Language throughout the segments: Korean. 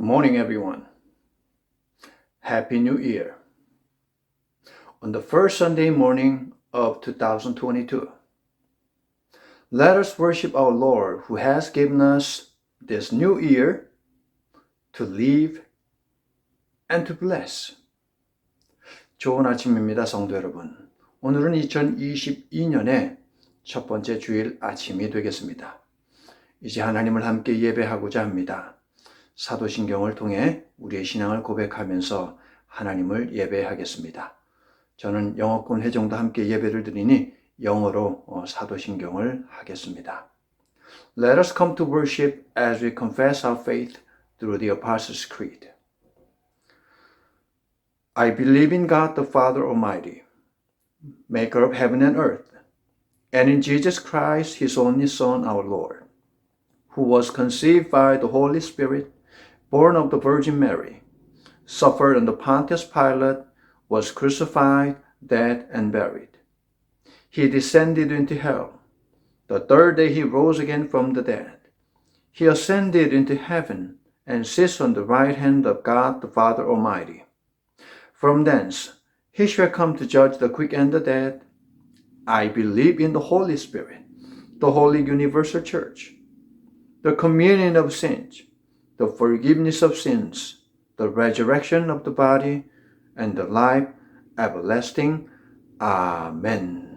Good morning, everyone. Happy New Year. On the first Sunday morning of 2022, let us worship our Lord who has given us this new year to live and to bless. 좋은 아침입니다, 성도 여러분. 오늘은 2022년의 첫 번째 주일 아침이 되겠습니다. 이제 하나님을 함께 예배하고자 합니다. 사도신경을 통해 우리의 신앙을 고백하면서 하나님을 예배하겠습니다. 저는 영어권 회정도 함께 예배를 드리니 영어로 사도신경을 하겠습니다. Let us come to worship as we confess our faith through the Apostles' Creed. I believe in God the Father Almighty, maker of heaven and earth, and in Jesus Christ, His only Son, our Lord, who was conceived by the Holy Spirit, born of the Virgin Mary, suffered under Pontius Pilate, was crucified, dead, and buried. He descended into hell. The third day he rose again from the dead. He ascended into heaven and sits on the right hand of God the Father Almighty. From thence he shall come to judge the quick and the dead. I believe in the Holy Spirit, the holy universal church, the communion of saints, the forgiveness of sins, the resurrection of the body, and the life everlasting. Amen.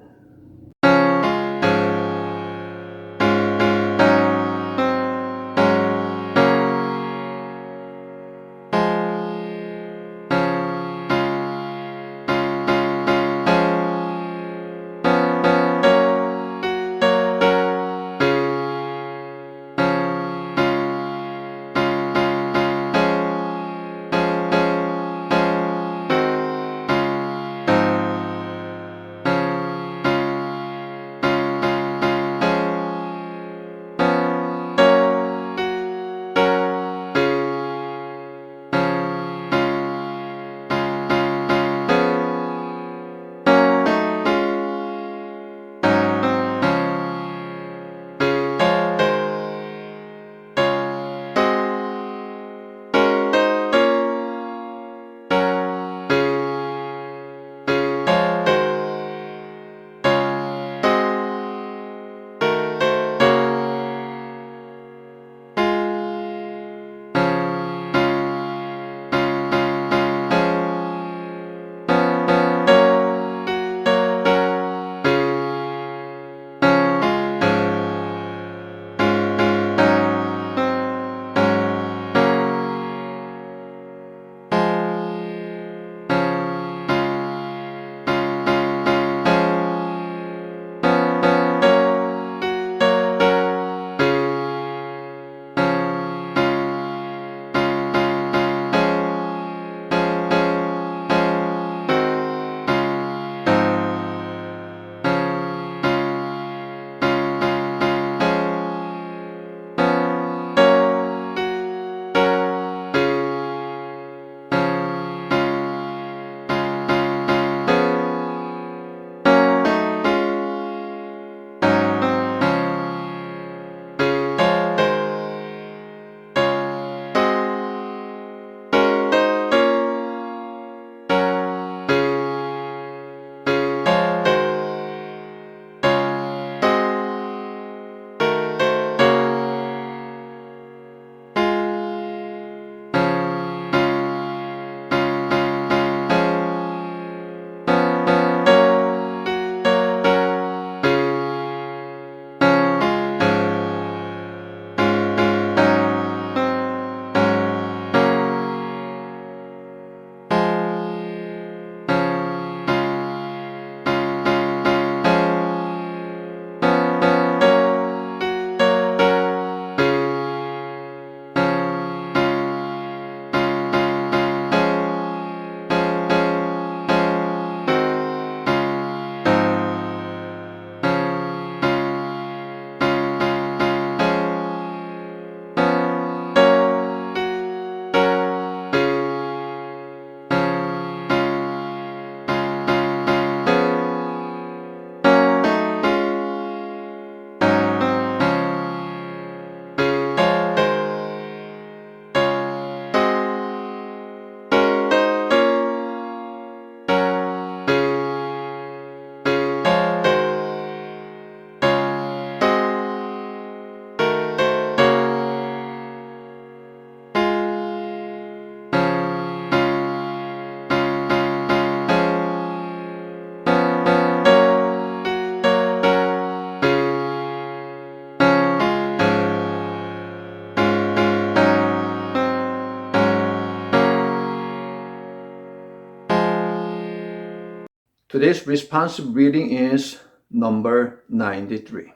Today's responsive reading is number 93.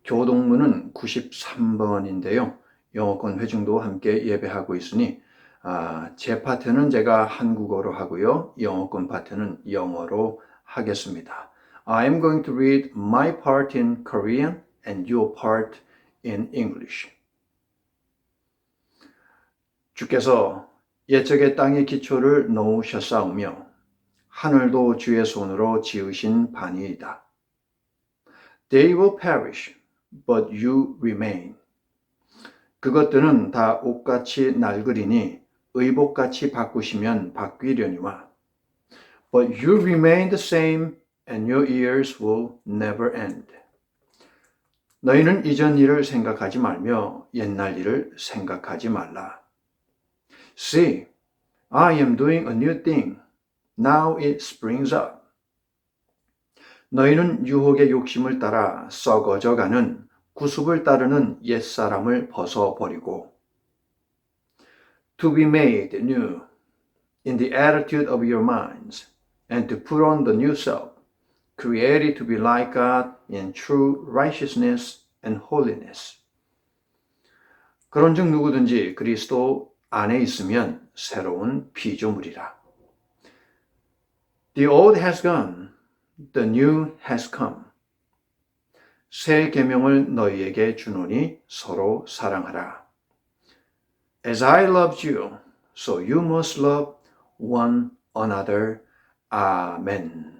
교동문은 93번인데요. 영어권 회중도 함께 예배하고 있으니 제 파트는 제가 한국어로 하고요. 영어권 파트는 영어로 하겠습니다. I am going to read my part in Korean and your part in English. 주께서 옛적의 땅의 기초를 놓으셨사오며 하늘도 주의 손으로 지으신 반이이다. They will perish, but you remain. 그것들은 다 옷같이 낡으리니 의복같이 바꾸시면 바뀌려니와. But you remain the same, and your years will never end. 너희는 이전 일을 생각하지 말며 옛날 일을 생각하지 말라. See, I am doing a new thing. Now it springs up. 너희는 유혹의 욕심을 따라 썩어져가는 구습을 따르는 옛사람을 벗어버리고 To be made new in the attitude of your minds and to put on the new self, created to be like God in true righteousness and holiness. 그런즉 누구든지 그리스도 안에 있으면 새로운 피조물이라. The old has gone, the new has come. 새 계명을 너희에게 주노니 서로 사랑하라. As I loved you, so you must love one another. 아멘.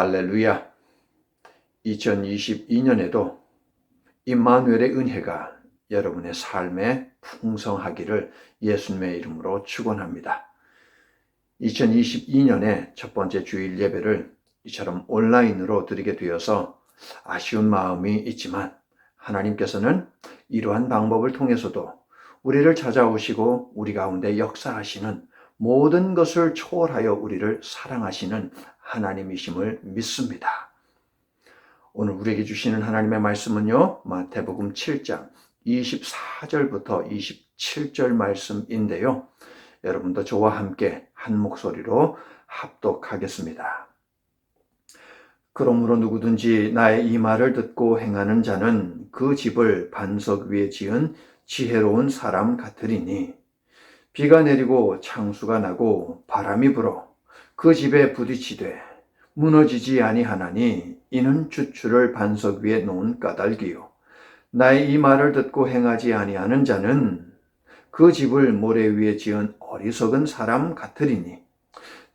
할렐루야. 2022년에도 임마누엘의 은혜가 여러분의 삶에 풍성하기를 예수님의 이름으로 축원합니다. 2022년의 첫 번째 주일 예배를 이처럼 온라인으로 드리게 되어서 아쉬운 마음이 있지만 하나님께서는 이러한 방법을 통해서도 우리를 찾아오시고 우리 가운데 역사하시는 모든 것을 초월하여 우리를 사랑하시는 하나님이심을 믿습니다. 오늘 우리에게 주시는 하나님의 말씀은요, 마태복음 7장 24절부터 27절 말씀인데요. 여러분도 저와 함께 한 목소리로 합독하겠습니다. 그러므로 누구든지 나의 이 말을 듣고 행하는 자는 그 집을 반석 위에 지은 지혜로운 사람 같으리니 비가 내리고 창수가 나고 바람이 불어 그 집에 부딪히되 무너지지 아니하나니 이는 주추를 반석 위에 놓은 까닭이요 나의 이 말을 듣고 행하지 아니하는 자는 그 집을 모래 위에 지은 어리석은 사람 같으리니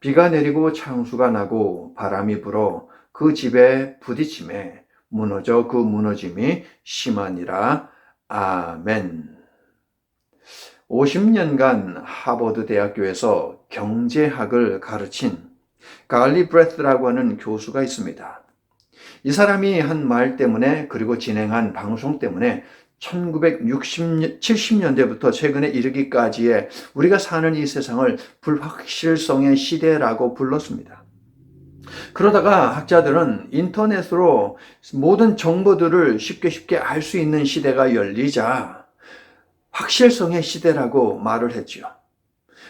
비가 내리고 창수가 나고 바람이 불어 그 집에 부딪힘에 무너져 그 무너짐이 심하니라. 아멘. 50년간 하버드 대학교에서 경제학을 가르친 갈리 브레스라고 하는 교수가 있습니다. 이 사람이 한 말 때문에 그리고 진행한 방송 때문에 1970년대부터 최근에 이르기까지의 우리가 사는 이 세상을 불확실성의 시대라고 불렀습니다. 그러다가 학자들은 인터넷으로 모든 정보들을 쉽게 알 수 있는 시대가 열리자 확실성의 시대라고 말을 했지요.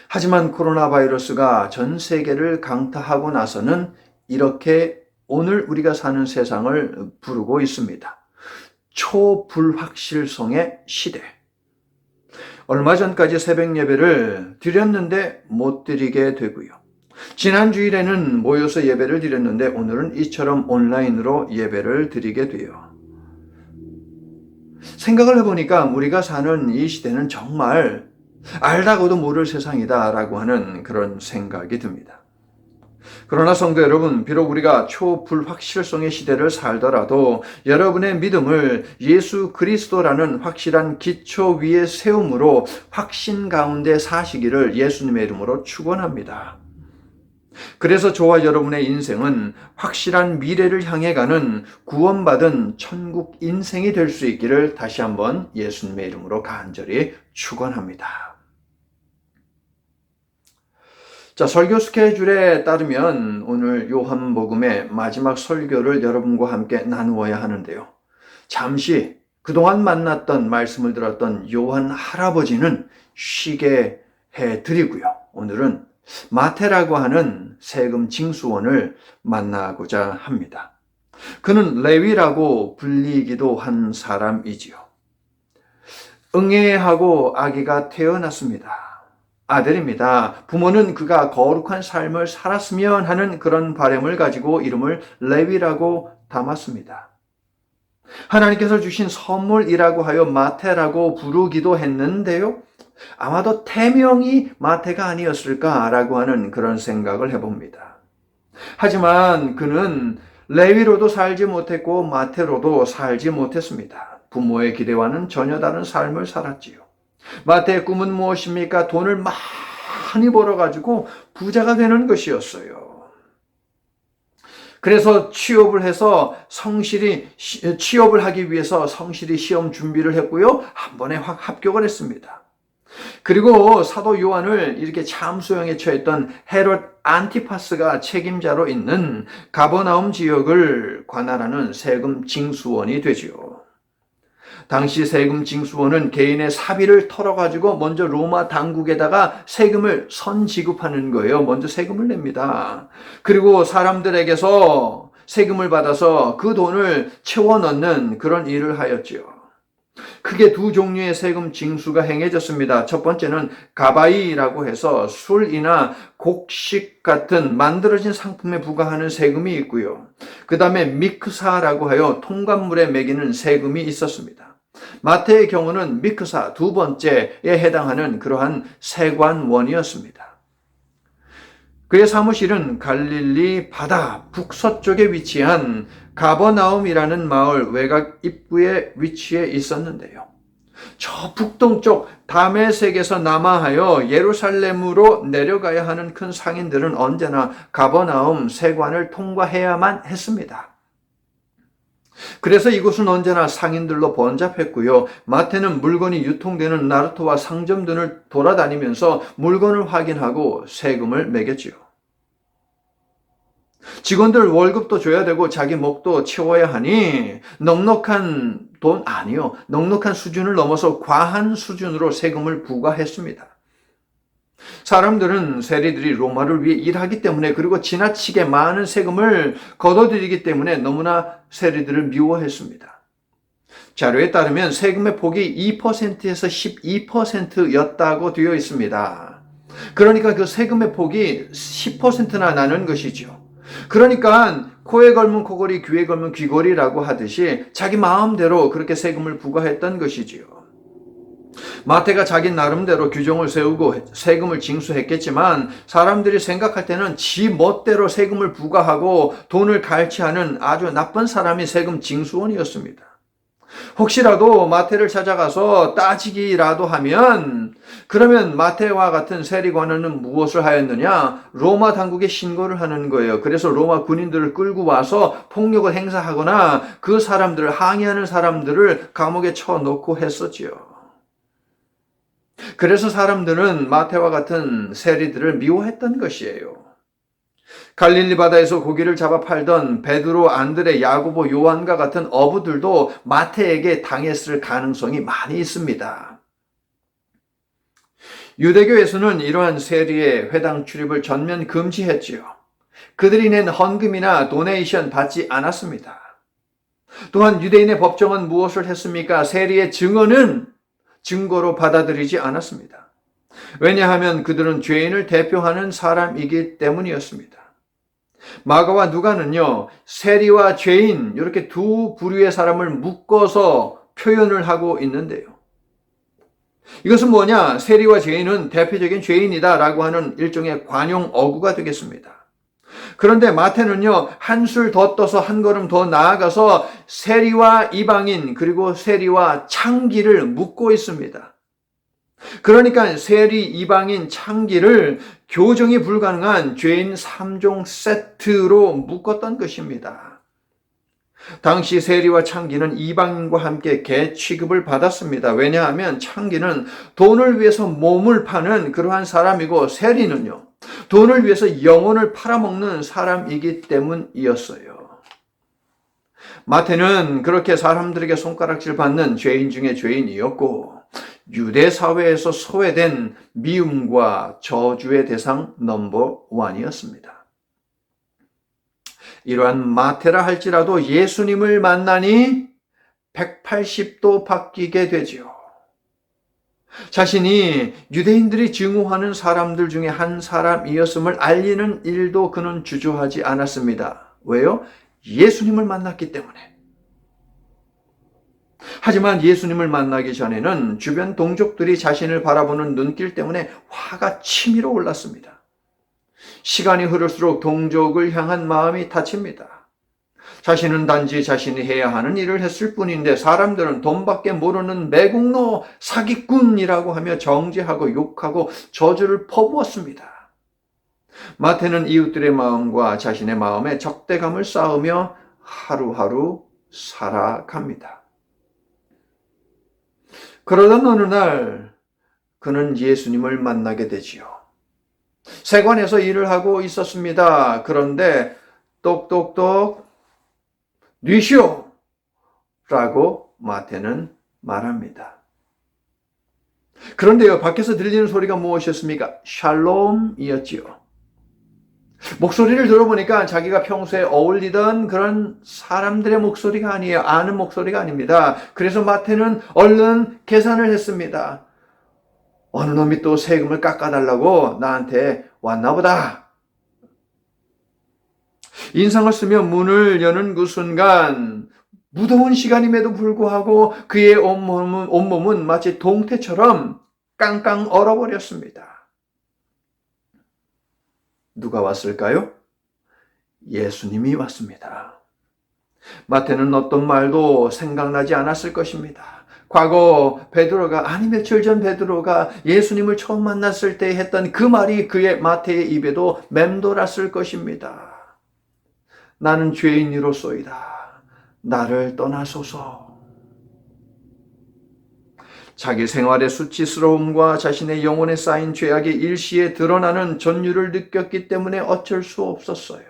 하지만 코로나 바이러스가 전 세계를 강타하고 나서는 이렇게 오늘 우리가 사는 세상을 부르고 있습니다. 초불확실성의 시대. 얼마 전까지 새벽 예배를 드렸는데 못 드리게 되고요. 지난 주일에는 모여서 예배를 드렸는데 오늘은 이처럼 온라인으로 예배를 드리게 돼요. 생각을 해보니까 우리가 사는 이 시대는 정말 알다가도 모를 세상이다라고 하는 그런 생각이 듭니다. 그러나 성도 여러분, 비록 우리가 초불확실성의 시대를 살더라도 여러분의 믿음을 예수 그리스도라는 확실한 기초 위에 세움으로 확신 가운데 사시기를 예수님의 이름으로 축원합니다. 그래서 저와 여러분의 인생은 확실한 미래를 향해 가는 구원받은 천국 인생이 될 수 있기를 다시 한번 예수님의 이름으로 간절히 축원합니다. 자, 설교 스케줄에 따르면 오늘 요한복음의 마지막 설교를 여러분과 함께 나누어야 하는데요. 잠시 그동안 만났던 말씀을 들었던 요한 할아버지는 쉬게 해드리고요. 오늘은 마태라고 하는 세금 징수원을 만나고자 합니다. 그는 레위라고 불리기도 한 사람이지요. 응애하고 아기가 태어났습니다. 아들입니다. 부모는 그가 거룩한 삶을 살았으면 하는 그런 바람을 가지고 이름을 레위라고 담았습니다. 하나님께서 주신 선물이라고 하여 마태라고 부르기도 했는데요. 아마도 태명이 마태가 아니었을까라고 하는 그런 생각을 해봅니다. 하지만 그는 레위로도 살지 못했고 마태로도 살지 못했습니다. 부모의 기대와는 전혀 다른 삶을 살았지요. 마태의 꿈은 무엇입니까? 돈을 많이 벌어가지고 부자가 되는 것이었어요. 그래서 취업을 하기 위해서 성실히 시험 준비를 했고요. 한 번에 확 합격을 했습니다. 그리고 사도 요한을 이렇게 참수형에 처했던 헤롯 안티파스가 책임자로 있는 가버나움 지역을 관할하는 세금 징수원이 되지요. 당시 세금 징수원은 개인의 사비를 털어가지고 먼저 로마 당국에다가 세금을 선지급하는 거예요. 먼저 세금을 냅니다. 그리고 사람들에게서 세금을 받아서 그 돈을 채워 넣는 그런 일을 하였지요. 크게 두 종류의 세금 징수가 행해졌습니다. 첫 번째는 가바이라고 해서 술이나 곡식 같은 만들어진 상품에 부과하는 세금이 있고요. 그 다음에 미크사라고 하여 통관물에 매기는 세금이 있었습니다. 마태의 경우는 미크사 두 번째에 해당하는 그러한 세관원이었습니다. 그의 사무실은 갈릴리 바다 북서쪽에 위치한 가버나움이라는 마을 외곽 입구에 위치해 있었는데요. 저 북동쪽 다메섹에서 남하하여 예루살렘으로 내려가야 하는 큰 상인들은 언제나 가버나움 세관을 통과해야만 했습니다. 그래서 이곳은 언제나 상인들로 번잡했고요. 마태는 물건이 유통되는 나루토와 상점 등을 돌아다니면서 물건을 확인하고 세금을 매겼지요. 직원들 월급도 줘야 되고 자기 목도 채워야 하니 넉넉한 돈 아니요. 넉넉한 수준을 넘어서 과한 수준으로 세금을 부과했습니다. 사람들은 세리들이 로마를 위해 일하기 때문에 그리고 지나치게 많은 세금을 걷어들이기 때문에 너무나 세리들을 미워했습니다. 자료에 따르면 세금의 폭이 2%에서 12%였다고 되어 있습니다. 그러니까 그 세금의 폭이 10%나 나는 것이죠. 그러니까 코에 걸면 코걸이, 귀에 걸면 귀걸이라고 하듯이 자기 마음대로 그렇게 세금을 부과했던 것이지요. 마태가 자기 나름대로 규정을 세우고 세금을 징수했겠지만 사람들이 생각할 때는 지 멋대로 세금을 부과하고 돈을 갈취하는 아주 나쁜 사람이 세금 징수원이었습니다. 혹시라도 마태를 찾아가서 따지기라도 하면 그러면 마태와 같은 세리관원은 무엇을 하였느냐? 로마 당국에 신고를 하는 거예요. 그래서 로마 군인들을 끌고 와서 폭력을 행사하거나 그 사람들을 항의하는 사람들을 감옥에 쳐넣고 했었지요. 그래서 사람들은 마태와 같은 세리들을 미워했던 것이에요. 갈릴리 바다에서 고기를 잡아 팔던 베드로, 안드레, 야고보, 요한과 같은 어부들도 마태에게 당했을 가능성이 많이 있습니다. 유대교에서는 이러한 세리의 회당 출입을 전면 금지했지요. 그들이 낸 헌금이나 도네이션 받지 않았습니다. 또한 유대인의 법정은 무엇을 했습니까? 세리의 증언은 증거로 받아들이지 않았습니다. 왜냐하면 그들은 죄인을 대표하는 사람이기 때문이었습니다. 마가와 누가는요, 세리와 죄인 이렇게 두 부류의 사람을 묶어서 표현을 하고 있는데요. 이것은 뭐냐? 세리와 죄인은 대표적인 죄인이다라고 하는 일종의 관용 어구가 되겠습니다. 그런데 마태는요, 한술 더 떠서 한 걸음 더 나아가서 세리와 이방인 그리고 세리와 창기를 묶고 있습니다. 그러니까 세리, 이방인, 창기를 교정이 불가능한 죄인 3종 세트로 묶었던 것입니다. 당시 세리와 창기는 이방인과 함께 개 취급을 받았습니다. 왜냐하면 창기는 돈을 위해서 몸을 파는 그러한 사람이고 세리는요, 돈을 위해서 영혼을 팔아먹는 사람이기 때문이었어요. 마태는 그렇게 사람들에게 손가락질 받는 죄인 중에 죄인이었고 유대 사회에서 소외된 미움과 저주의 대상 넘버 원이었습니다. 이러한 마태라 할지라도 예수님을 만나니 180도 바뀌게 되지요. 자신이 유대인들이 증오하는 사람들 중에 한 사람이었음을 알리는 일도 그는 주저하지 않았습니다. 왜요? 예수님을 만났기 때문에. 하지만 예수님을 만나기 전에는 주변 동족들이 자신을 바라보는 눈길 때문에 화가 치밀어 올랐습니다. 시간이 흐를수록 동족을 향한 마음이 다칩니다. 자신은 단지 자신이 해야 하는 일을 했을 뿐인데 사람들은 돈밖에 모르는 매국노 사기꾼이라고 하며 정죄하고 욕하고 저주를 퍼부었습니다. 마태는 이웃들의 마음과 자신의 마음에 적대감을 쌓으며 하루하루 살아갑니다. 그러던 어느 날 그는 예수님을 만나게 되지요. 세관에서 일을 하고 있었습니다. 그런데 똑똑똑 뉘시오 라고 마태는 말합니다. 그런데요, 밖에서 들리는 소리가 무엇이었습니까? 샬롬이었지요. 목소리를 들어보니까 자기가 평소에 어울리던 그런 사람들의 목소리가 아니에요. 아는 목소리가 아닙니다. 그래서 마태는 얼른 계산을 했습니다. 어느 놈이 또 세금을 깎아달라고 나한테 왔나 보다. 인상을 쓰며 문을 여는 그 순간 무더운 시간임에도 불구하고 그의 온몸은 마치 동태처럼 깡깡 얼어버렸습니다. 누가 왔을까요? 예수님이 왔습니다. 마태는 어떤 말도 생각나지 않았을 것입니다. 과거 베드로가 아니 며칠 전 베드로가 예수님을 처음 만났을 때 했던 그 말이 그의 마태의 입에도 맴돌았을 것입니다. 나는 죄인이로소이다. 나를 떠나소서. 자기 생활의 수치스러움과 자신의 영혼에 쌓인 죄악이 일시에 드러나는 전율을 느꼈기 때문에 어쩔 수 없었어요.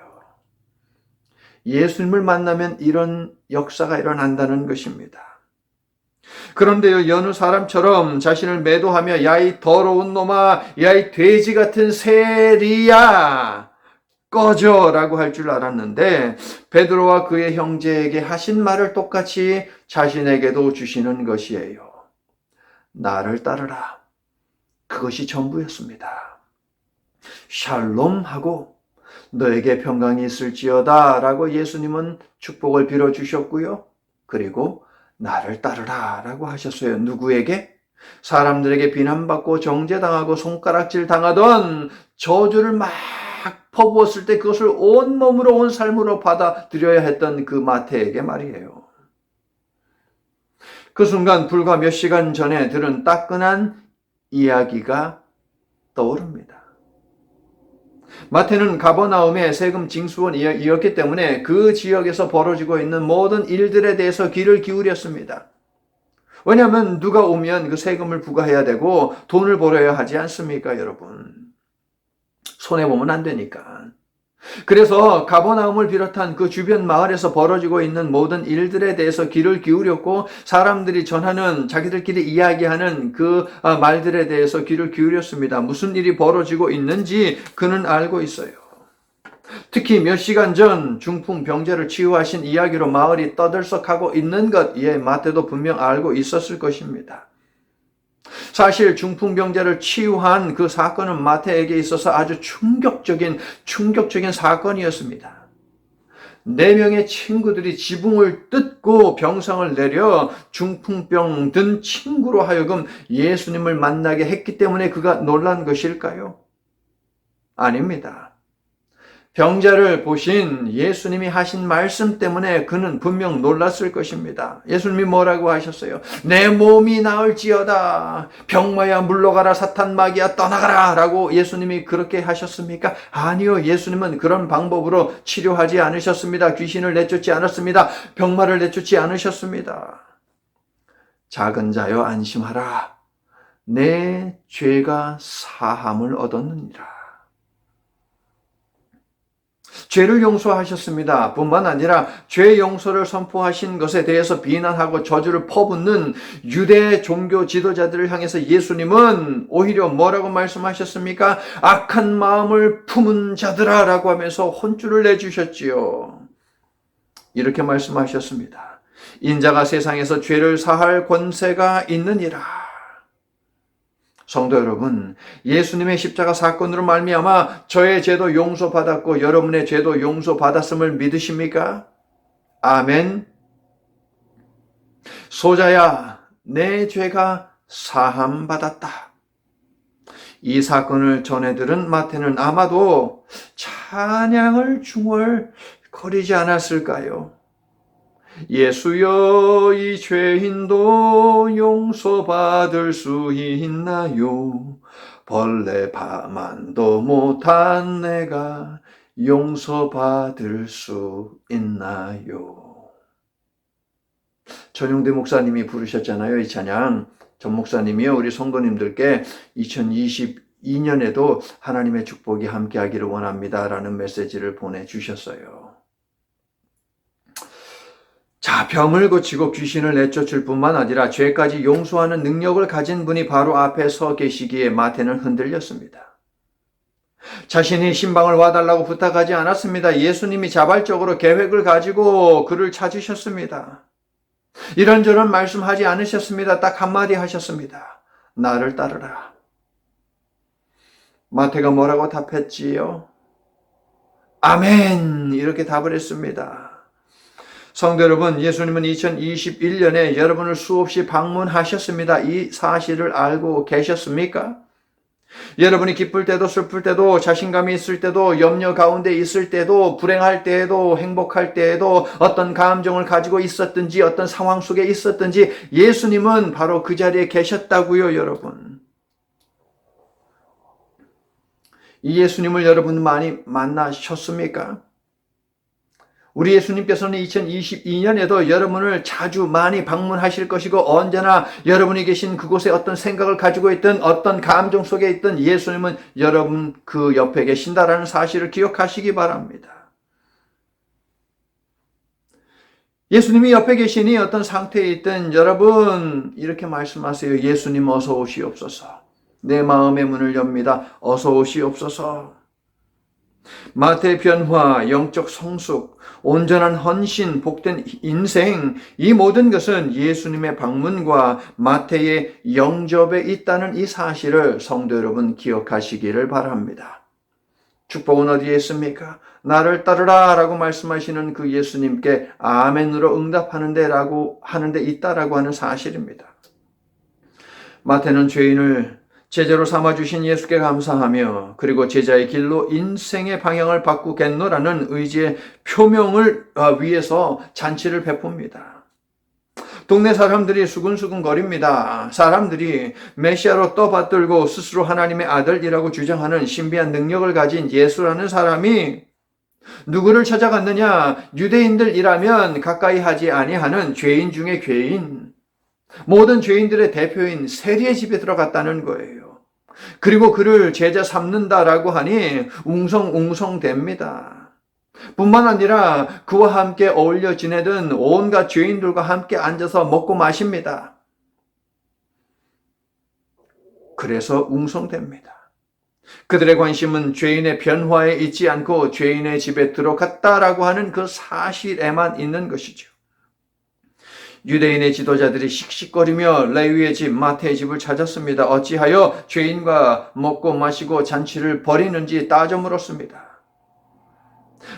예수님을 만나면 이런 역사가 일어난다는 것입니다. 그런데요, 여느 사람처럼 자신을 매도하며 야 이 더러운 놈아, 야 이 돼지 같은 세리야, 꺼져라고 할 줄 알았는데 베드로와 그의 형제에게 하신 말을 똑같이 자신에게도 주시는 것이에요. 나를 따르라. 그것이 전부였습니다. 샬롬하고 너에게 평강이 있을지어다 라고 예수님은 축복을 빌어주셨고요. 그리고 나를 따르라 라고 하셨어요. 누구에게? 사람들에게 비난받고 정죄당하고 손가락질 당하던 저주를 막 퍼부었을 때 그것을 온몸으로 온 삶으로 받아들여야 했던 그 마태에게 말이에요. 그 순간 불과 몇 시간 전에 들은 따끈한 이야기가 떠오릅니다. 마태는 가버나움의 세금 징수원이었기 때문에 그 지역에서 벌어지고 있는 모든 일들에 대해서 귀를 기울였습니다. 왜냐하면 누가 오면 그 세금을 부과해야 되고 돈을 벌어야 하지 않습니까, 여러분? 손해보면 안 되니까. 그래서 가버나움을 비롯한 그 주변 마을에서 벌어지고 있는 모든 일들에 대해서 귀를 기울였고 사람들이 전하는 자기들끼리 이야기하는 그 말들에 대해서 귀를 기울였습니다. 무슨 일이 벌어지고 있는지 그는 알고 있어요. 특히 몇 시간 전 중풍 병자를 치유하신 이야기로 마을이 떠들썩하고 있는 것, 마태도 분명 알고 있었을 것입니다. 사실 중풍병자를 치유한 그 사건은 마태에게 있어서 아주 충격적인 사건이었습니다. 4명의 친구들이 지붕을 뜯고 병상을 내려 중풍병 든 친구로 하여금 예수님을 만나게 했기 때문에 그가 놀란 것일까요? 아닙니다. 병자를 보신 예수님이 하신 말씀 때문에 그는 분명 놀랐을 것입니다. 예수님이 뭐라고 하셨어요? 내 몸이 나을지어다. 병마야 물러가라. 사탄 마귀야 떠나가라. 라고 예수님이 그렇게 하셨습니까? 아니요. 예수님은 그런 방법으로 치료하지 않으셨습니다. 귀신을 내쫓지 않았습니다. 병마를 내쫓지 않으셨습니다. 작은 자여 안심하라. 내 죄가 사함을 얻었느니라. 죄를 용서하셨습니다. 뿐만 아니라 죄 용서를 선포하신 것에 대해서 비난하고 저주를 퍼붓는 유대 종교 지도자들을 향해서 예수님은 오히려 뭐라고 말씀하셨습니까? 악한 마음을 품은 자들아 라고 하면서 혼쭐을 내주셨지요. 이렇게 말씀하셨습니다. 인자가 세상에서 죄를 사할 권세가 있느니라. 성도 여러분, 예수님의 십자가 사건으로 말미암아 저의 죄도 용서받았고 여러분의 죄도 용서받았음을 믿으십니까? 아멘. 소자야, 내 죄가 사함받았다. 이 사건을 전해들은 마태는 아마도 찬양을 중얼거리지 않았을까요? 예수여, 이 죄인도 용서받을 수 있나요? 벌레 바만도 못한 내가 용서받을 수 있나요? 전용대 목사님이 부르셨잖아요, 이 찬양. 전 목사님이요, 우리 성도님들께 2022년에도 하나님의 축복이 함께하기를 원합니다 라는 메시지를 보내주셨어요. 자, 병을 고치고 귀신을 내쫓을 뿐만 아니라 죄까지 용서하는 능력을 가진 분이 바로 앞에 서 계시기에 마태는 흔들렸습니다. 자신이 신방을 와달라고 부탁하지 않았습니다. 예수님이 자발적으로 계획을 가지고 그를 찾으셨습니다. 이런저런 말씀하지 않으셨습니다. 딱 한마디 하셨습니다. 나를 따르라. 마태가 뭐라고 답했지요? 아멘! 이렇게 답을 했습니다. 성도 여러분, 예수님은 2021년에 여러분을 수없이 방문하셨습니다. 이 사실을 알고 계셨습니까? 여러분이 기쁠 때도 슬플 때도 자신감이 있을 때도 염려 가운데 있을 때도 불행할 때에도 행복할 때에도 어떤 감정을 가지고 있었든지 어떤 상황 속에 있었든지 예수님은 바로 그 자리에 계셨다고요, 여러분. 이 예수님을 여러분 많이 만나셨습니까? 우리 예수님께서는 2022년에도 여러분을 자주 많이 방문하실 것이고 언제나 여러분이 계신 그곳에 어떤 생각을 가지고 있든 어떤 감정 속에 있든 예수님은 여러분 그 옆에 계신다라는 사실을 기억하시기 바랍니다. 예수님이 옆에 계시니 어떤 상태에 있든 여러분 이렇게 말씀하세요. 예수님 어서 오시옵소서. 내 마음의 문을 엽니다. 어서 오시옵소서. 마태의 변화, 영적 성숙, 온전한 헌신, 복된 인생, 이 모든 것은 예수님의 방문과 마태의 영접에 있다는 이 사실을 성도 여러분 기억하시기를 바랍니다. 축복은 어디에 있습니까? 나를 따르라 라고 말씀하시는 그 예수님께 아멘으로 응답하는데 있다라고 하는 사실입니다. 마태는 죄인을 제자로 삼아주신 예수께 감사하며 그리고 제자의 길로 인생의 방향을 바꾸겠노라는 의지의 표명을 위해서 잔치를 베풉니다. 동네 사람들이 수근수근거립니다. 사람들이 메시아로 떠받들고 스스로 하나님의 아들이라고 주장하는 신비한 능력을 가진 예수라는 사람이 누구를 찾아갔느냐? 유대인들이라면 가까이 하지 아니하는 죄인 중에 죄인, 모든 죄인들의 대표인 세리의 집에 들어갔다는 거예요. 그리고 그를 제자 삼는다라고 하니 웅성웅성됩니다. 뿐만 아니라 그와 함께 어울려 지내던 온갖 죄인들과 함께 앉아서 먹고 마십니다. 그래서 웅성됩니다. 그들의 관심은 죄인의 변화에 있지 않고 죄인의 집에 들어갔다라고 하는 그 사실에만 있는 것이죠. 유대인의 지도자들이 씩씩거리며 레위의 집 마태의 집을 찾았습니다. 어찌하여 죄인과 먹고 마시고 잔치를 벌이는지 따져 물었습니다.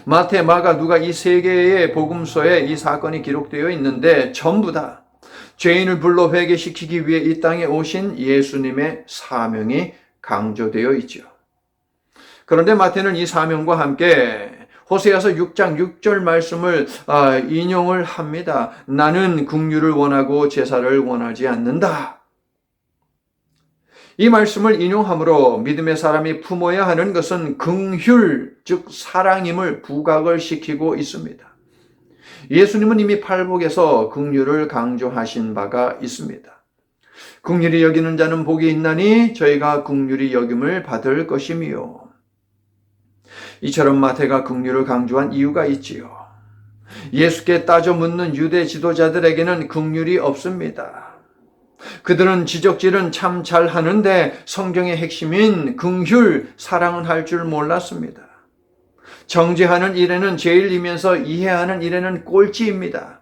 마태, 마가, 누가 이 세 개의 복음서에 이 사건이 기록되어 있는데 전부 다 죄인을 불러 회개시키기 위해 이 땅에 오신 예수님의 사명이 강조되어 있죠. 그런데 마태는 이 사명과 함께 호세아서 6장 6절 말씀을 인용을 합니다. 나는 긍휼을 원하고 제사를 원하지 않는다. 이 말씀을 인용함으로 믿음의 사람이 품어야 하는 것은 긍휼, 즉 사랑임을 부각을 시키고 있습니다. 예수님은 이미 팔복에서 긍휼을 강조하신 바가 있습니다. 긍휼히 여기는 자는 복이 있나니 저희가 긍휼히 여김을 받을 것이며, 이처럼 마태가 긍휼을 강조한 이유가 있지요. 예수께 따져 묻는 유대 지도자들에게는 긍휼이 없습니다. 그들은 지적질은 참 잘하는데 성경의 핵심인 긍휼, 사랑은 할 줄 몰랐습니다. 정죄하는 일에는 제일이면서 이해하는 일에는 꼴찌입니다.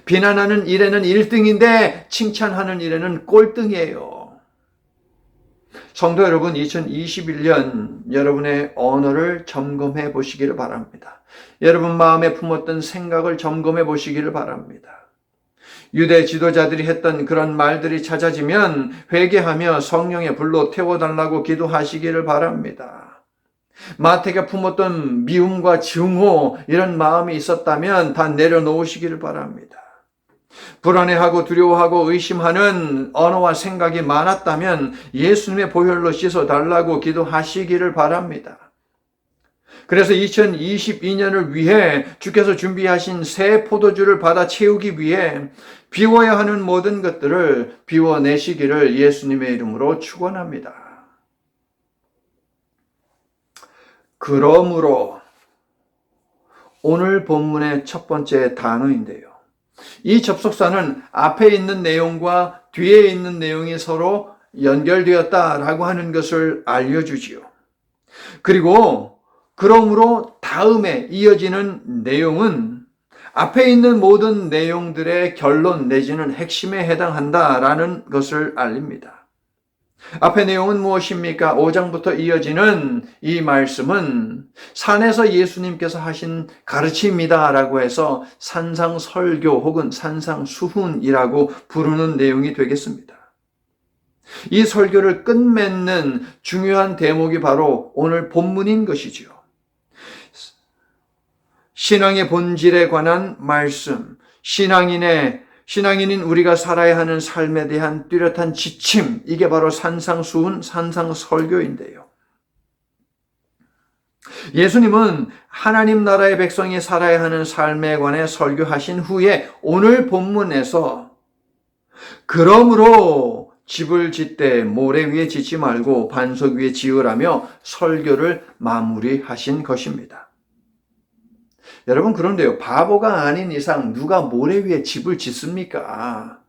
비난하는 일에는 1등인데 칭찬하는 일에는 꼴등이에요. 성도 여러분, 2021년 여러분의 언어를 점검해 보시기를 바랍니다. 여러분 마음에 품었던 생각을 점검해 보시기를 바랍니다. 유대 지도자들이 했던 그런 말들이 찾아지면 회개하며 성령의 불로 태워달라고 기도하시기를 바랍니다. 마태가 품었던 미움과 증오, 이런 마음이 있었다면 다 내려놓으시기를 바랍니다. 불안해하고 두려워하고 의심하는 언어와 생각이 많았다면 예수님의 보혈로 씻어달라고 기도하시기를 바랍니다. 그래서 2022년을 위해 주께서 준비하신 새 포도주를 받아 채우기 위해 비워야 하는 모든 것들을 비워내시기를 예수님의 이름으로 축원합니다. 그러므로 오늘 본문의 첫 번째 단어인데요. 이 접속사는 앞에 있는 내용과 뒤에 있는 내용이 서로 연결되었다라고 하는 것을 알려주지요. 그리고 그러므로 다음에 이어지는 내용은 앞에 있는 모든 내용들의 결론 내지는 핵심에 해당한다라는 것을 알립니다. 앞의 내용은 무엇입니까? 5장부터 이어지는 이 말씀은 산에서 예수님께서 하신 가르침이다라고 해서 산상설교 혹은 산상수훈이라고 부르는 내용이 되겠습니다. 이 설교를 끝맺는 중요한 대목이 바로 오늘 본문인 것이지요. 신앙의 본질에 관한 말씀, 신앙인인 우리가 살아야 하는 삶에 대한 뚜렷한 지침, 이게 바로 산상수훈, 산상설교인데요. 예수님은 하나님 나라의 백성이 살아야 하는 삶에 관해 설교하신 후에 오늘 본문에서 그러므로 집을 짓되 모래 위에 짓지 말고 반석 위에 지으라며 설교를 마무리하신 것입니다. 여러분, 그런데요, 바보가 아닌 이상 누가 모래 위에 집을 짓습니까?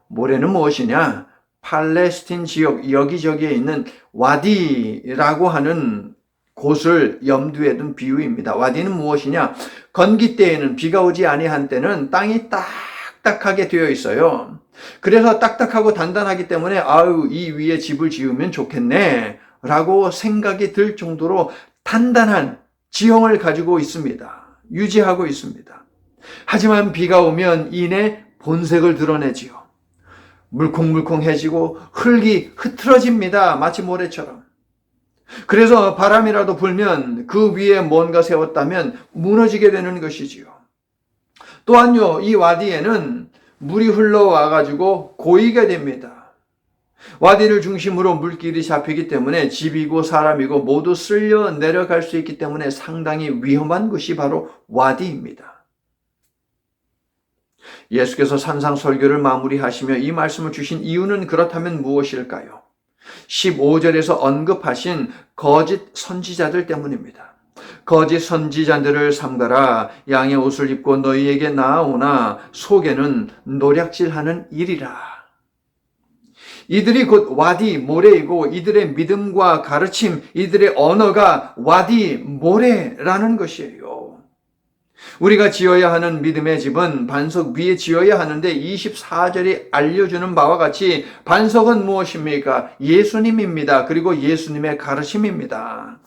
모래는 무엇이냐? 팔레스틴 지역 여기저기에 있는 와디라고 하는 곳을 염두에 둔 비유입니다. 와디는 무엇이냐? 건기 때에는, 비가 오지 아니한 때는 땅이 딱딱하게 되어 있어요. 그래서 딱딱하고 단단하기 때문에 아유, 이 위에 집을 지으면 좋겠네 라고 생각이 들 정도로 단단한 지형을 가지고 있습니다. 유지하고 있습니다. 하지만 비가 오면 이내 본색을 드러내지요. 물컹물컹해지고 흙이 흐트러집니다. 마치 모래처럼. 그래서 바람이라도 불면 그 위에 뭔가 세웠다면 무너지게 되는 것이지요. 또한요, 이 와디에는 물이 흘러와가지고 고이게 됩니다. 와디를 중심으로 물길이 잡히기 때문에 집이고 사람이고 모두 쓸려 내려갈 수 있기 때문에 상당히 위험한 것이 바로 와디입니다. 예수께서 산상설교를 마무리하시며 이 말씀을 주신 이유는 그렇다면 무엇일까요? 15절에서 언급하신 거짓 선지자들 때문입니다. 거짓 선지자들을 삼가라. 양의 옷을 입고 너희에게 나아오나 속에는 노략질하는 일이라. 이들이 곧 와디, 모래이고 이들의 믿음과 가르침, 이들의 언어가 와디, 모래라는 것이에요. 우리가 지어야 하는 믿음의 집은 반석 위에 지어야 하는데 24절이 알려주는 바와 같이 반석은 무엇입니까? 예수님입니다. 그리고 예수님의 가르침입니다.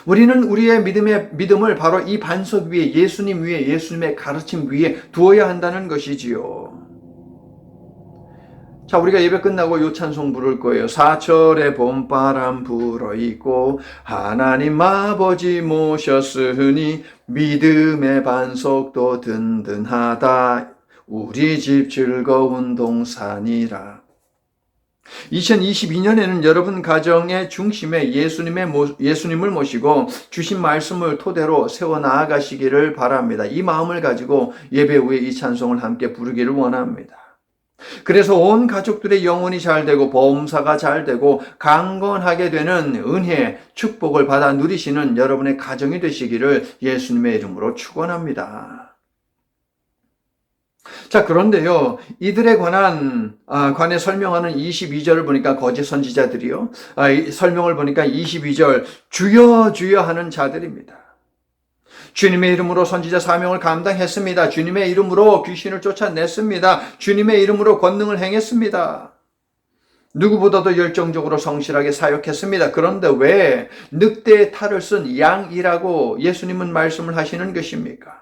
우리는 우리의 믿음을 바로 이 반석 위에, 예수님 위에, 예수님의 가르침 위에 두어야 한다는 것이지요. 자, 우리가 예배 끝나고 요 찬송 부를 거예요. 사철의 봄바람 불어있고 하나님 아버지 모셨으니 믿음의 반석도 든든하다. 우리 집 즐거운 동산이라. 2022년에는 여러분 가정의 중심에 예수님을 모시고 주신 말씀을 토대로 세워나가시기를 바랍니다. 이 마음을 가지고 예배 후에 이 찬송을 함께 부르기를 원합니다. 그래서 온 가족들의 영혼이 잘 되고 범사가 잘 되고 강건하게 되는 은혜, 축복을 받아 누리시는 여러분의 가정이 되시기를 예수님의 이름으로 축원합니다. 자, 그런데요, 이들에 관해 설명하는 22절을 보니까 거짓 선지자들이요, 설명을 보니까 22절 주여 주여 하는 자들입니다. 주님의 이름으로 선지자 사명을 감당했습니다. 주님의 이름으로 귀신을 쫓아냈습니다. 주님의 이름으로 권능을 행했습니다. 누구보다도 열정적으로 성실하게 사역했습니다. 그런데 왜 늑대의 탈을 쓴 양이라고 예수님은 말씀을 하시는 것입니까?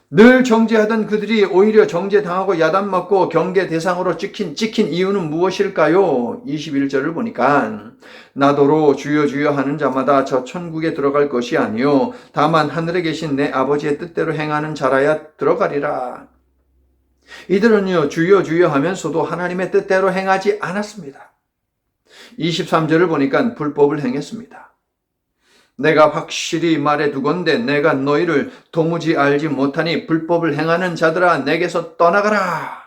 늘 정죄하던 그들이 오히려 정죄당하고 야단맞고 경계 대상으로 찍힌 이유는 무엇일까요? 21절을 보니까 나더러 주여 주여 하는 자마다 저 천국에 들어갈 것이 아니요 다만 하늘에 계신 내 아버지의 뜻대로 행하는 자라야 들어가리라. 이들은요, 주여 주여 하면서도 하나님의 뜻대로 행하지 않았습니다. 23절을 보니까 불법을 행했습니다. 내가 확실히 말해두건대 내가 너희를 도무지 알지 못하니 불법을 행하는 자들아 내게서 떠나가라.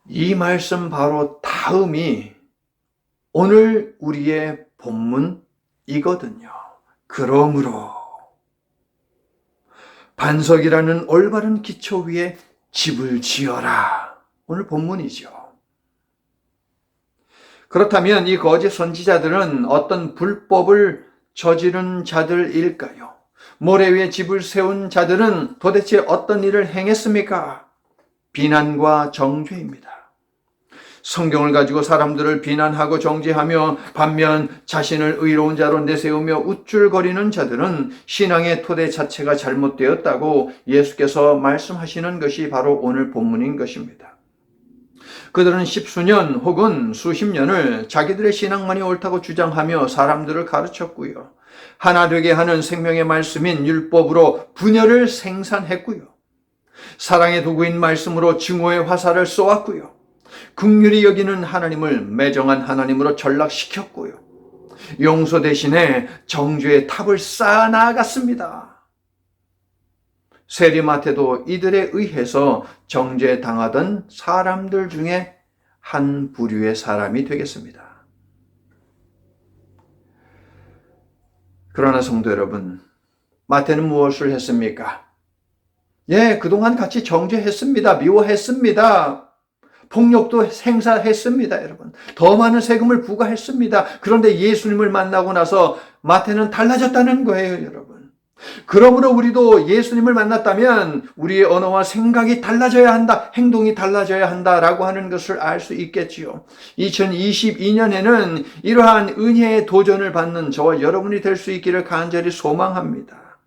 이 말씀 바로 다음이 오늘 우리의 본문이거든요. 그러므로 반석이라는 올바른 기초 위에 집을 지어라. 오늘 본문이죠. 그렇다면 이 거짓 선지자들은 어떤 불법을 저지른 자들일까요? 모래 위에 집을 세운 자들은 도대체 어떤 일을 행했습니까? 비난과 정죄입니다. 성경을 가지고 사람들을 비난하고 정죄하며 반면 자신을 의로운 자로 내세우며 우쭐거리는 자들은 신앙의 토대 자체가 잘못되었다고 예수께서 말씀하시는 것이 바로 오늘 본문인 것입니다. 그들은 십수년 혹은 수십 년을 자기들의 신앙만이 옳다고 주장하며 사람들을 가르쳤고요. 하나 되게 하는 생명의 말씀인 율법으로 분열을 생산했고요. 사랑의 도구인 말씀으로 증오의 화살을 쏘았고요. 긍휼히 여기는 하나님을 매정한 하나님으로 전락시켰고요. 용서 대신에 정죄의 탑을 쌓아 나아갔습니다. 세리마태도 이들에 의해서 정죄당하던 사람들 중에 한 부류의 사람이 되겠습니다. 그러나 성도 여러분, 마태는 무엇을 했습니까? 그동안 같이 정죄했습니다. 미워했습니다. 폭력도 행사했습니다, 여러분. 더 많은 세금을 부과했습니다. 그런데 예수님을 만나고 나서 마태는 달라졌다는 거예요, 여러분. 그러므로 우리도 예수님을 만났다면 우리의 언어와 생각이 달라져야 한다, 행동이 달라져야 한다라고 하는 것을 알 수 있겠지요. 2022년에는 이러한 은혜의 도전을 받는 저와 여러분이 될 수 있기를 간절히 소망합니다.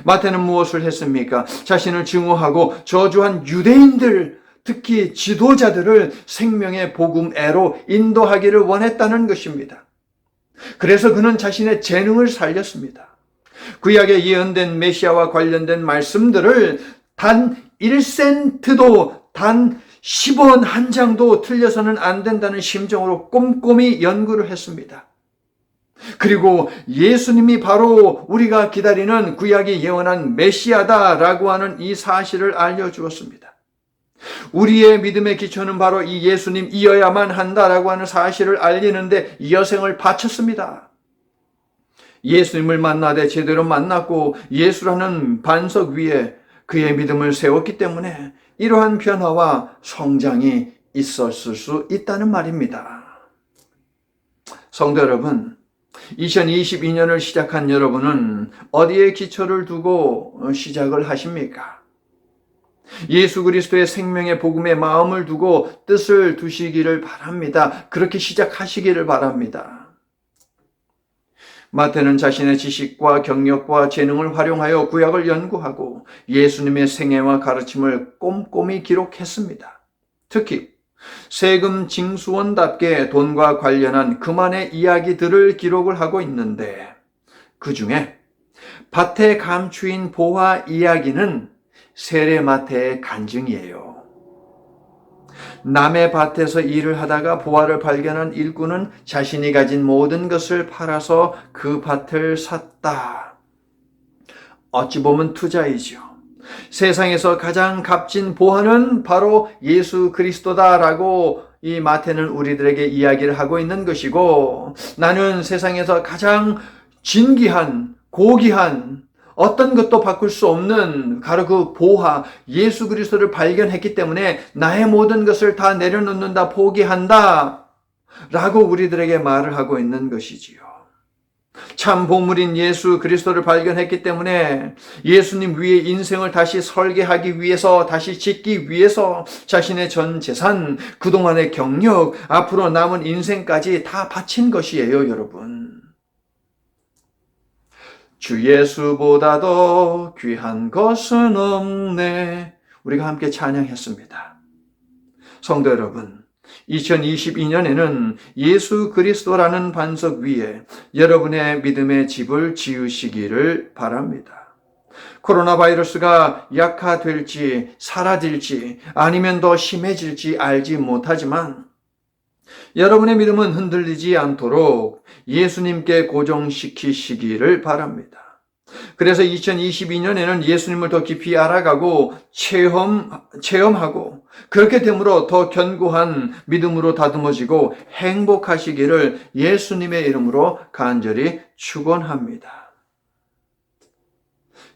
마태는 무엇을 했습니까? 자신을 증오하고 저주한 유대인들, 특히 지도자들을 생명의 복음애로 인도하기를 원했다는 것입니다. 그래서 그는 자신의 재능을 살렸습니다. 구약에 예언된 메시아와 관련된 말씀들을 단 1센트도, 단 10원 한 장도 틀려서는 안 된다는 심정으로 꼼꼼히 연구를 했습니다. 그리고 예수님이 바로 우리가 기다리는 구약이 예언한 메시아다라고 하는 이 사실을 알려주었습니다. 우리의 믿음의 기초는 바로 이 예수님이어야만 한다라고 하는 사실을 알리는데 여생을 바쳤습니다. 예수님을 만나되 제대로 만났고 예수라는 반석 위에 그의 믿음을 세웠기 때문에 이러한 변화와 성장이 있었을 수 있다는 말입니다. 성도 여러분, 2022년을 시작한 여러분은 어디에 기초를 두고 시작을 하십니까? 예수 그리스도의 생명의 복음에 마음을 두고 뜻을 두시기를 바랍니다. 그렇게 시작하시기를 바랍니다. 마태는 자신의 지식과 경력과 재능을 활용하여 구약을 연구하고 예수님의 생애와 가르침을 꼼꼼히 기록했습니다. 특히 세금 징수원답게 돈과 관련한 그만의 이야기들을 기록을 하고 있는데 그 중에 밭의 감추인 보화 이야기는 세례마태의 간증이에요. 남의 밭에서 일을 하다가 보화를 발견한 일꾼은 자신이 가진 모든 것을 팔아서 그 밭을 샀다. 어찌 보면 투자이죠. 세상에서 가장 값진 보화는 바로 예수 그리스도다라고 이 마태는 우리들에게 이야기를 하고 있는 것이고, 나는 세상에서 가장 진귀한, 고귀한 어떤 것도 바꿀 수 없는 바로 그 보화 예수 그리스도를 발견했기 때문에 나의 모든 것을 다 내려놓는다, 포기한다 라고 우리들에게 말을 하고 있는 것이지요. 참 보물인 예수 그리스도를 발견했기 때문에 예수님 위에 인생을 다시 설계하기 위해서, 다시 짓기 위해서 자신의 전 재산, 그동안의 경력, 앞으로 남은 인생까지 다 바친 것이에요, 여러분. 주 예수보다 더 귀한 것은 없네. 우리가 함께 찬양했습니다. 성도 여러분, 2022년에는 예수 그리스도라는 반석 위에 여러분의 믿음의 집을 지으시기를 바랍니다. 코로나 바이러스가 약화될지 사라질지 아니면 더 심해질지 알지 못하지만 여러분의 믿음은 흔들리지 않도록 예수님께 고정시키시기를 바랍니다. 그래서 2022년에는 예수님을 더 깊이 알아가고 체험하고 그렇게 됨으로 더 견고한 믿음으로 다듬어지고 행복하시기를 예수님의 이름으로 간절히 축원합니다.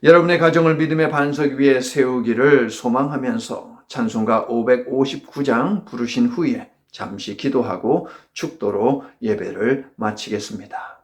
여러분의 가정을 믿음의 반석 위에 세우기를 소망하면서 찬송가 559장 부르신 후에 잠시 기도하고 축도로 예배를 마치겠습니다.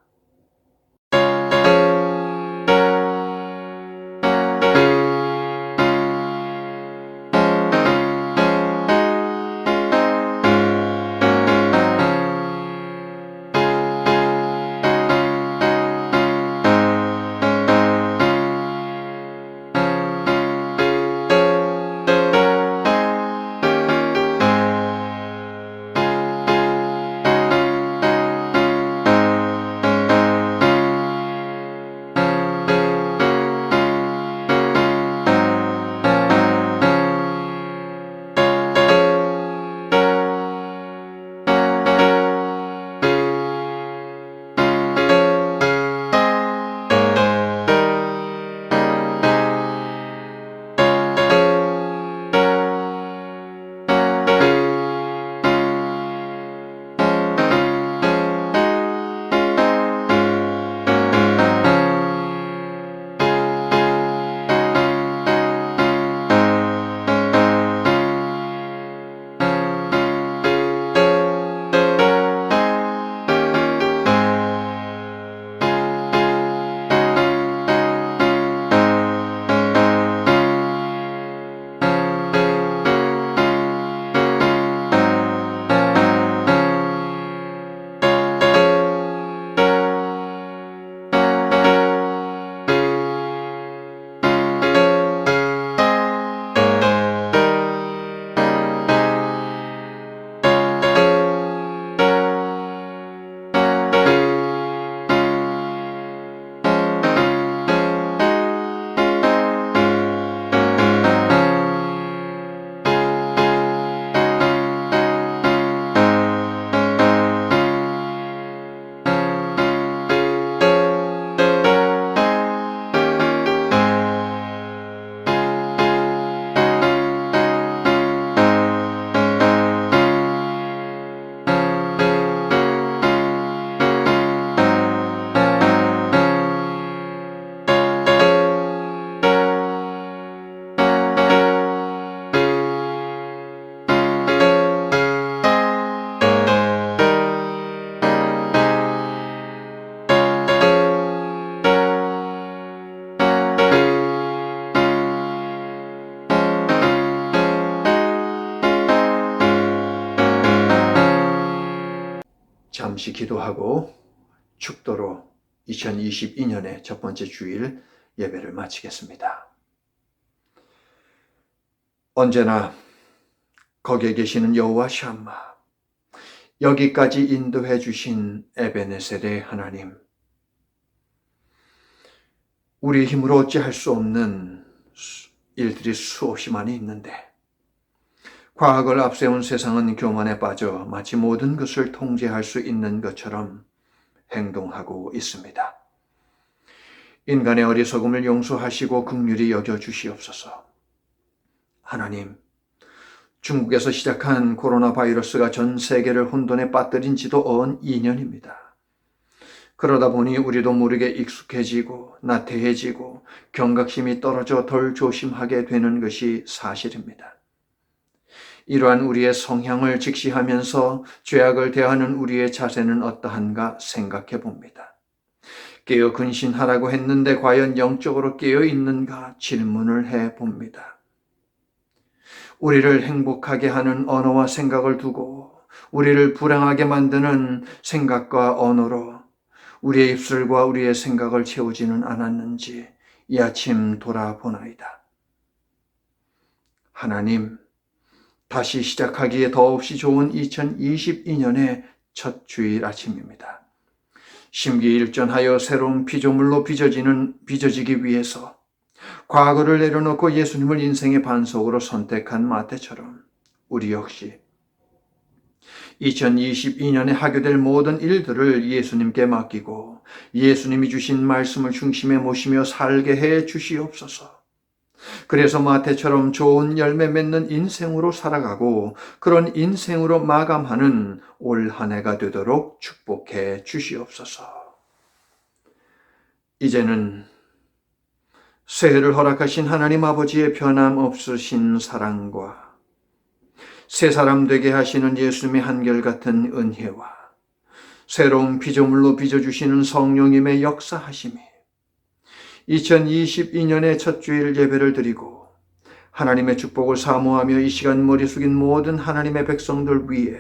잠시 기도하고 축도로 2022년의 첫 번째 주일 예배를 마치겠습니다. 언제나 거기에 계시는 여호와 샴마, 여기까지 인도해 주신 에베네셀의 하나님, 우리 힘으로 어찌할 수 없는 일들이 수없이 많이 있는데 과학을 앞세운 세상은 교만에 빠져 마치 모든 것을 통제할 수 있는 것처럼 행동하고 있습니다. 인간의 어리석음을 용서하시고 긍휼히 여겨주시옵소서. 하나님, 중국에서 시작한 코로나 바이러스가 전 세계를 혼돈에 빠뜨린 지도 어언 2년입니다. 그러다 보니 우리도 모르게 익숙해지고 나태해지고 경각심이 떨어져 덜 조심하게 되는 것이 사실입니다. 이러한 우리의 성향을 직시하면서 죄악을 대하는 우리의 자세는 어떠한가 생각해 봅니다. 깨어 근신하라고 했는데 과연 영적으로 깨어 있는가 질문을 해 봅니다. 우리를 행복하게 하는 언어와 생각을 두고 우리를 불행하게 만드는 생각과 언어로 우리의 입술과 우리의 생각을 채우지는 않았는지 이 아침 돌아보나이다. 하나님, 다시 시작하기에 더없이 좋은 2022년의 첫 주일 아침입니다. 심기일전하여 새로운 피조물로 빚어지기 위해서 과거를 내려놓고 예수님을 인생의 반석으로 선택한 마태처럼 우리 역시 2022년에 하게 될 모든 일들을 예수님께 맡기고 예수님이 주신 말씀을 중심에 모시며 살게 해 주시옵소서. 그래서 마태처럼 좋은 열매 맺는 인생으로 살아가고 그런 인생으로 마감하는 올 한 해가 되도록 축복해 주시옵소서. 이제는 새해를 허락하신 하나님 아버지의 변함없으신 사랑과 새 사람 되게 하시는 예수님의 한결같은 은혜와 새로운 피조물로 빚어주시는 성령님의 역사하심이 2022년의 첫 주일 예배를 드리고 하나님의 축복을 사모하며 이 시간 머리 숙인 모든 하나님의 백성들 위해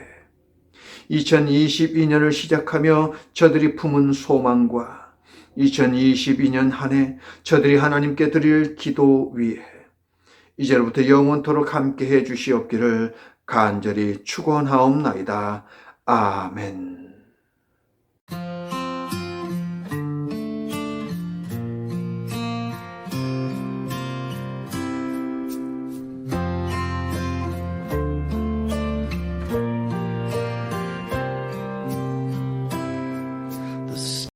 2022년을 시작하며 저들이 품은 소망과 2022년 한 해 저들이 하나님께 드릴 기도 위해 이제로부터 영원토록 함께해 주시옵기를 간절히 축원하옵나이다. 아멘.